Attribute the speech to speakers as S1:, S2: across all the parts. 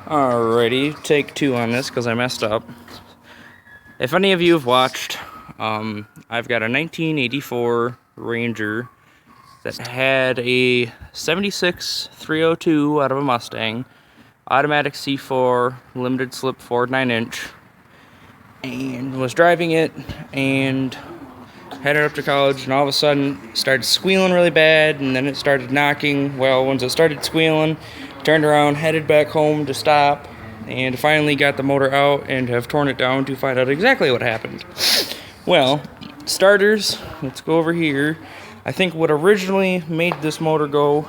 S1: Alrighty, take two on this because I messed up. If any of you have watched, I've got a 1984 Ranger that had a 76 302 out of a Mustang, automatic C4, limited slip forward 9-inch, and was driving it and headed up to college, and all of a sudden started squealing really bad, and then it started knocking. Well, once it started squealing, turned around, headed back home to stop, and finally got the motor out and have torn it down to find out exactly what happened. Well, starters, let's go over here. I think what originally made this motor go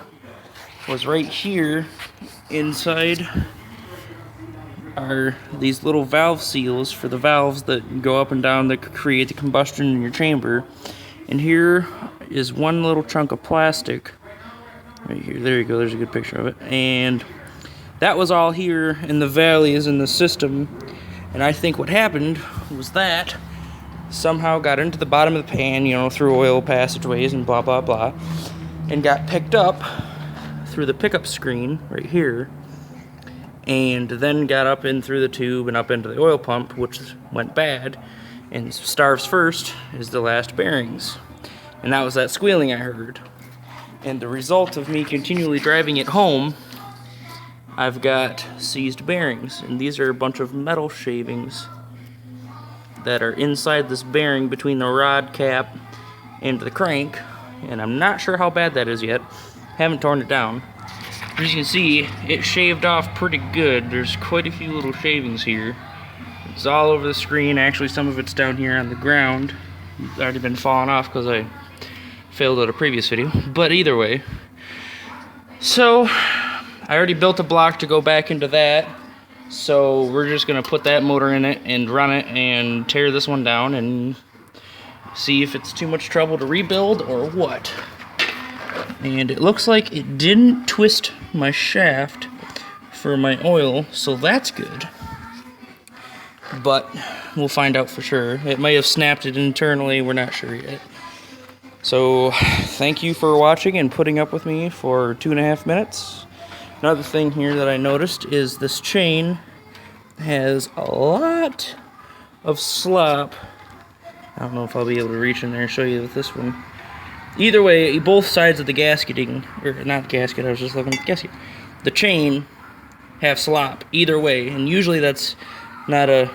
S1: was right here inside are these little valve seals for the valves that go up and down that create the combustion in your chamber. And here is one little chunk of plastic right here. There you go, there's a good picture of it. And that was all here in the valleys in the system. And I think what happened was that somehow got into the bottom of the pan, you know, through oil passageways and blah blah blah, and got picked up through the pickup screen right here, and then got up in through the tube and up into the oil pump, which went bad. And starves first is the last bearings, and that was that squealing I heard. And the result of me continually driving it home, I've got seized bearings, and these are a bunch of metal shavings that are inside this bearing between the rod cap and the crank, and I'm not sure how bad that is yet. Haven't torn it down. As you can see, it shaved off pretty good. There's quite a few little shavings here. It's all over the screen. Actually, some of it's down here on the ground. It's already been falling off because I failed at a previous video. But either way, so I already built a block to go back into that. So we're just gonna put that motor in it and run it and tear this one down and see if it's too much trouble to rebuild or what. And it looks like it didn't twist my shaft for my oil, so that's good. But we'll find out for sure. It may have snapped it internally, we're not sure yet. So thank you for watching and putting up with me for 2.5 minutes. Another thing here that I noticed is this chain has a lot of slop. I don't know if I'll be able to reach in there and show you with this one. Either way, both sides of the gasketing, or not gasket, I was just looking at the gasket, the chain have slop either way, and usually that's not a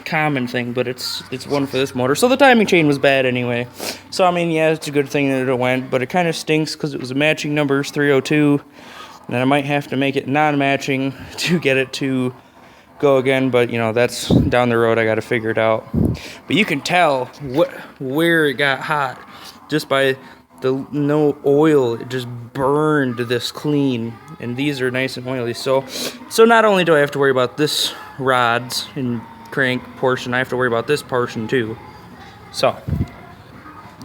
S1: common thing, but it's one for this motor. So the timing chain was bad anyway. So I mean, yeah, it's a good thing that it went, but it kind of stinks because it was a matching numbers 302, and I might have to make it non-matching to get it to go again, but you know, that's down the road. I got to figure it out. But you can tell where it got hot just by the no oil. It just burned this clean, and these are nice and oily. So not only do I have to worry about this rods and crank portion, I have to worry about this portion too. So,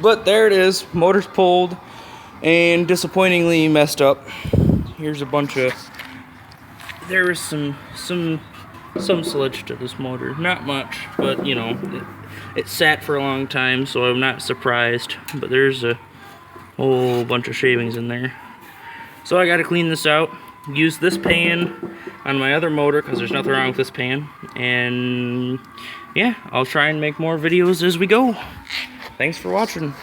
S1: but there it is. Motor's pulled and disappointingly messed up. Here's a bunch of, there was some sludge to this motor. Not much, but you know, it sat for a long time, so I'm not surprised. But there's a whole bunch of shavings in there. So I gotta clean this out, use this pan on my other motor because there's nothing wrong with this pan. And yeah, I'll try and make more videos as we go. Thanks for watching.